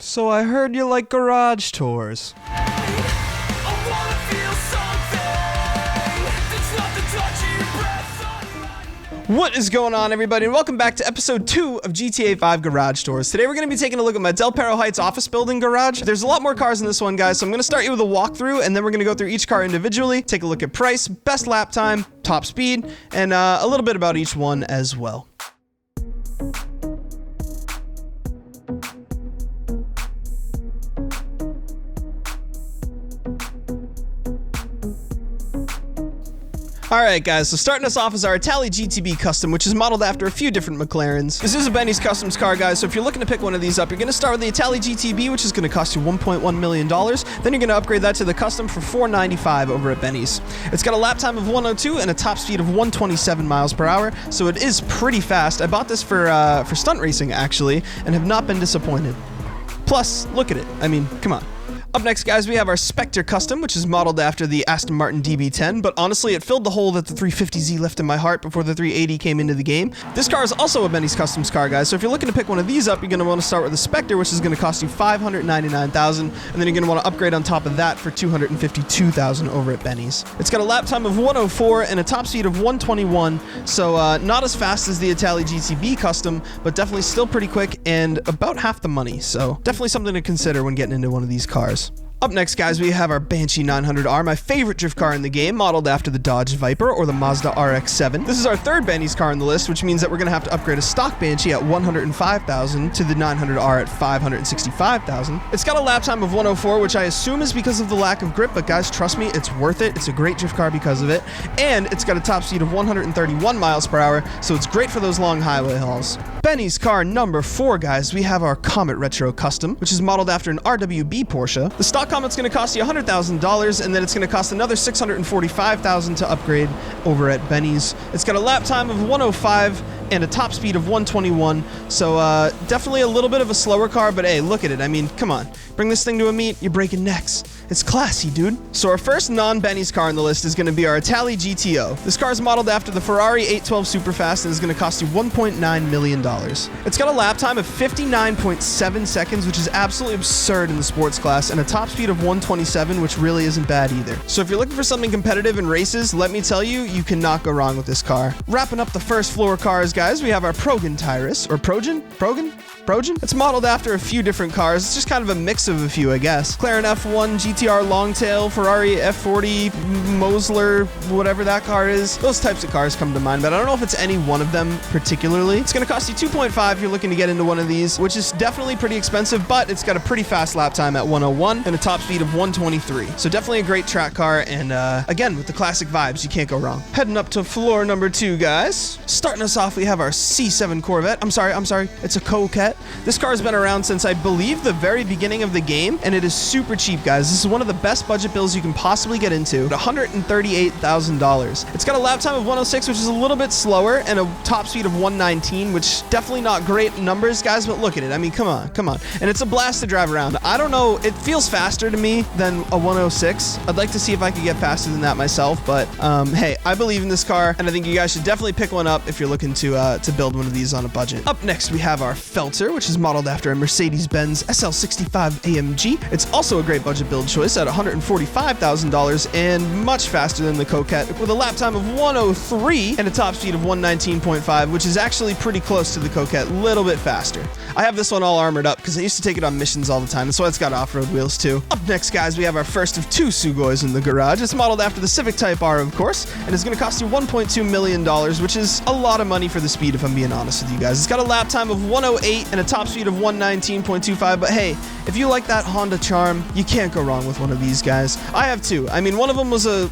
So I heard you like garage tours. What is going on, everybody, and welcome back to episode 2 of GTA 5 Garage Tours. Today we're going to be taking a look at my Del Perro Heights office building garage. There's a lot more cars in this one, guys, so I'm going to start you with a walkthrough, and then we're going to go through each car individually, take a look at price, best lap time, top speed, and a little bit about each one as well. Alright guys, so starting us off is our Itali GTB Custom, which is modeled after a few different McLarens. This is a Benny's Customs car, guys, so if you're looking to pick one of these up, you're going to start with the Itali GTB, which is going to cost you $1.1 million. Then you're going to upgrade that to the Custom for $495 over at Benny's. It's got a lap time of 102 and a top speed of 127 miles per hour, so it is pretty fast. I bought this for stunt racing, actually, and have not been disappointed. Plus, look at it. I mean, come on. Up next, guys, we have our Spectre Custom, which is modeled after the Aston Martin DB10, but honestly, it filled the hole that the 350Z left in my heart before the 380 came into the game. This car is also a Benny's Customs car, guys, so if you're looking to pick one of these up, you're going to want to start with the Spectre, which is going to cost you $599,000, and then you're going to want to upgrade on top of that for $252,000 over at Benny's. It's got a lap time of 104 and a top speed of 121, so not as fast as the Itali GTB Custom, but definitely still pretty quick and about half the money, so definitely something to consider when getting into one of these cars. Up next, guys, we have our Banshee 900R, my favorite drift car in the game, modeled after the Dodge Viper or the Mazda RX-7. This is our third Benny's car on the list, which means that we're going to have to upgrade a stock Banshee at $105,000 to the 900R at $565,000. It's got a lap time of 104, which I assume is because of the lack of grip, but guys, trust me, it's worth it. It's a great drift car because of it, and it's got a top speed of 131 miles per hour, so it's great for those long highway hauls. Benny's car number 4, guys, we have our Comet Retro Custom, which is modeled after an RWB Porsche. The stock Comet's going to cost you $100,000, and then it's going to cost another $645,000 to upgrade over at Benny's. It's got a lap time of 105 and a top speed of 121, so definitely a little bit of a slower car, but hey, look at it. I mean, come on. Bring this thing to a meet, you're breaking necks. It's classy, dude. So our first non-Benny's car on the list is going to be our Itali GTO. This car is modeled after the Ferrari 812 Superfast and is going to cost you $1.9 million. It's got a lap time of 59.7 seconds, which is absolutely absurd in the sports class, and a top speed of 127, which really isn't bad either. So if you're looking for something competitive in races, let me tell you, you cannot go wrong with this car. Wrapping up the first floor cars, guys, we have our Progan Tyrus, or Progan? It's modeled after a few different cars. It's just kind of a mix of a few, I guess. McLaren F1, GTR Longtail, Ferrari F40, Mosler, whatever that car is. Those types of cars come to mind, but I don't know if it's any one of them particularly. It's going to cost you $2.5 if you're looking to get into one of these, which is definitely pretty expensive, but it's got a pretty fast lap time at 101 and a top speed of 123. So definitely a great track car, and again, with the classic vibes, you can't go wrong. Heading up to floor number 2, guys. Starting us off, we have our C7 Corvette. I'm sorry, it's a Coquette. This car has been around since, I believe, the very beginning of the game, and it is super cheap, guys. This is one of the best budget builds you can possibly get into at $138,000. It's got a lap time of 106, which is a little bit slower, and a top speed of 119, which definitely not great numbers, guys, but look at it. I mean, come on. And it's a blast to drive around. I don't know, it feels faster to me than a 106. I'd like to see if I could get faster than that myself, but hey, I believe in this car, and I think you guys should definitely pick one up if you're looking to build one of these on a budget. Up next, we have our Felter, which is modeled after a Mercedes-Benz SL65 AMG. It's also a great budget build choice at $145,000 and much faster than the Coquette, with a lap time of 103 and a top speed of 119.5, which is actually pretty close to the Coquette, a little bit faster. I have this one all armored up because I used to take it on missions all the time. That's why it's got off-road wheels too. Up next, guys, we have our first of 2 Sugois in the garage. It's modeled after the Civic Type R, of course, and it's going to cost you $1.2 million, which is a lot of money for the speed, if I'm being honest with you guys. It's got a lap time of 108 and a top speed of 119.25, but hey, if you like that Honda charm, you can't go wrong with one of these guys. I have 2. I mean, one of them was a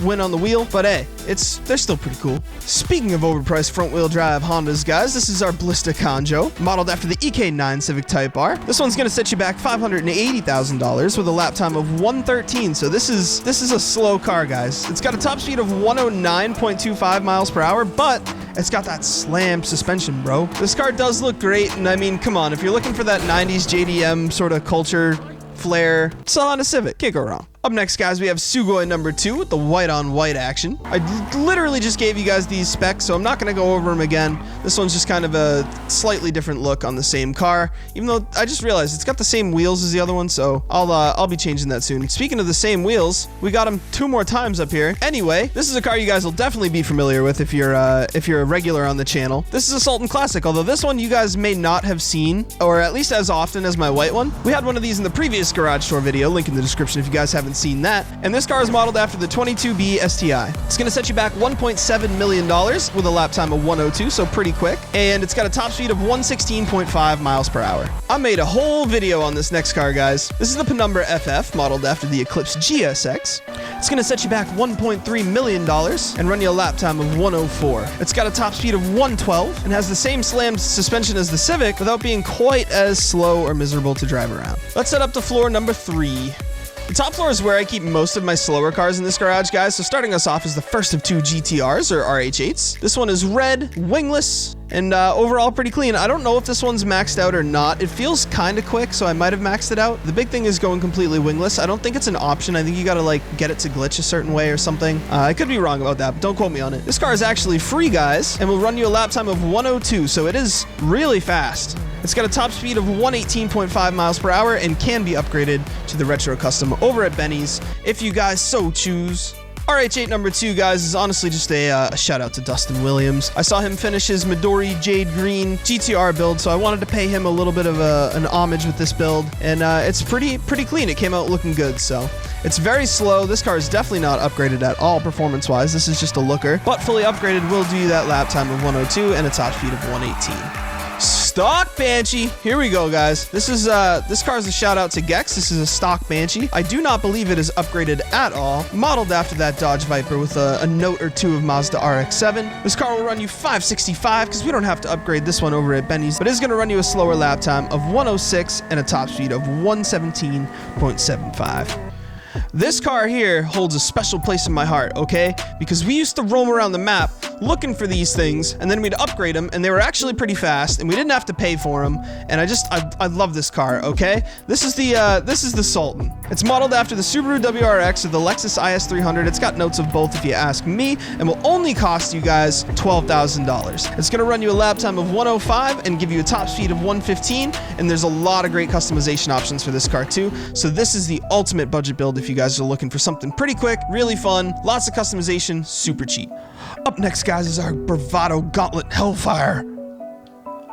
win on the wheel, but hey, they're still pretty cool. Speaking of overpriced front-wheel drive Hondas, guys, this is our Blista Conjo, modeled after the EK9 Civic Type R. This one's going to set you back $580,000 with a lap time of 113, so this is a slow car, guys. It's got a top speed of 109.25 miles per hour, but it's got that slammed suspension, bro. This car does look great, and I mean, come on, if you're looking for that 90s JDM sort of culture flair, it's a Honda Civic. Can't go wrong. Up next, guys, we have Sugoi number 2 with the white on white action. I literally just gave you guys these specs, so I'm not going to go over them again. This one's just kind of a slightly different look on the same car, even though I just realized it's got the same wheels as the other one, so I'll be changing that soon. Speaking of the same wheels, we got them 2 more times up here. Anyway, this is a car you guys will definitely be familiar with if you're a regular on the channel. This is a Sultan Classic, although this one you guys may not have seen, or at least as often as my white one. We had one of these in the previous garage tour video, link in the description if you guys haven't seen that. And this car is modeled after the 22B STI. It's going to set you back $1.7 million with a lap time of 102, so pretty quick. And it's got a top speed of 116.5 miles per hour. I made a whole video on this next car, guys. This is the Penumbra FF, modeled after the Eclipse GSX. It's going to set you back $1.3 million and run you a lap time of 104. It's got a top speed of 112 and has the same slammed suspension as the Civic without being quite as slow or miserable to drive around. Let's set up to floor number 3. The top floor is where I keep most of my slower cars in this garage, guys, so starting us off is the first of 2 GTRs, or RH8s. This one is red, wingless, and overall pretty clean. I don't know if this one's maxed out or not. It feels kind of quick, so I might have maxed it out. The big thing is going completely wingless. I don't think it's an option. I think you gotta, like, get it to glitch a certain way or something. I could be wrong about that, but don't quote me on it. This car is actually free, guys, and will run you a lap time of 102, so it is really fast. It's got a top speed of 118.5 miles per hour and can be upgraded to the Retro Custom over at Benny's if you guys so choose. RH8 number 2, guys, is honestly just a shout out to Dustin Williams. I saw him finish his Midori Jade Green GTR build, so I wanted to pay him a little bit of an homage with this build, and it's pretty clean. It came out looking good, so it's very slow. This car is definitely not upgraded at all performance-wise. This is just a looker, but fully upgraded will do you that lap time of 102 and a top speed of 118. Stock Banshee. Here we go, guys. This car is a shout out to Gex. This is a stock Banshee. I do not believe it is upgraded at all. Modeled after that Dodge Viper with a note or 2 of Mazda RX-7. This car will run you 565 because we don't have to upgrade this one over at Benny's, but it is going to run you a slower lap time of 106 and a top speed of 117.75. This car here holds a special place in my heart, okay? Because we used to roam around the map looking for these things, and then we'd upgrade them, and they were actually pretty fast, and we didn't have to pay for them. And I love this car, okay? This is the Sultan. It's modeled after the Subaru WRX or the Lexus IS300. It's got notes of both if you ask me, and will only cost you guys $12,000. It's gonna run you a lap time of 105 and give you a top speed of 115, and there's a lot of great customization options for this car too. So this is the ultimate budget build if you guys are looking for something pretty quick, really fun, lots of customization, super cheap. Up next, guys, is our Bravado Gauntlet Hellfire.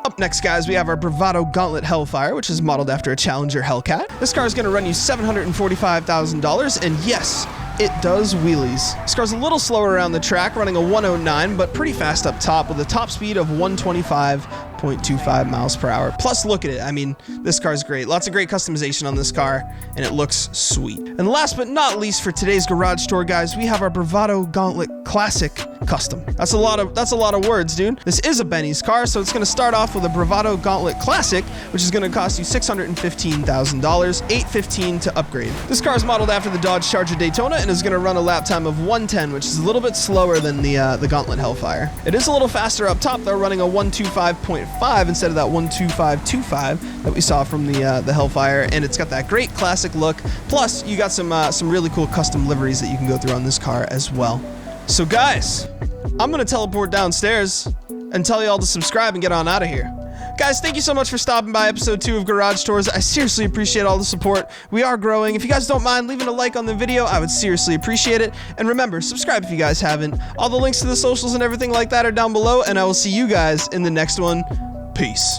Up next, guys, we have our Bravado Gauntlet Hellfire, which is modeled after a Challenger Hellcat. This car is going to run you $745,000, and yes, it does wheelies. This car's a little slower around the track, running a 109, but pretty fast up top with a top speed of 125.25 miles per hour. Plus, look at it. I mean, this car's great. Lots of great customization on this car, and it looks sweet. And last but not least for today's garage tour, guys, we have our Bravado Gauntlet Classic Custom. That's a lot of words, dude. This is a Benny's car, so it's going to start off with a Bravado Gauntlet Classic, which is going to cost you $615,000, $815 to upgrade. This car is modeled after the Dodge Charger Daytona and is going to run a lap time of 110, which is a little bit slower than the Gauntlet Hellfire. It is a little faster up top, though, running a 125.5 instead of that 125.25 that we saw from the Hellfire, and it's got that great classic look. Plus, you got some really cool custom liveries that you can go through on this car as well. So guys, I'm gonna teleport downstairs and tell you all to subscribe and get on out of here. Guys, thank you so much for stopping by episode 2 of Garage Tours. I seriously appreciate all the support. We are growing. If you guys don't mind leaving a like on the video, I would seriously appreciate it. And remember, subscribe if you guys haven't. All the links to the socials and everything like that are down below, and I will see you guys in the next one. Peace.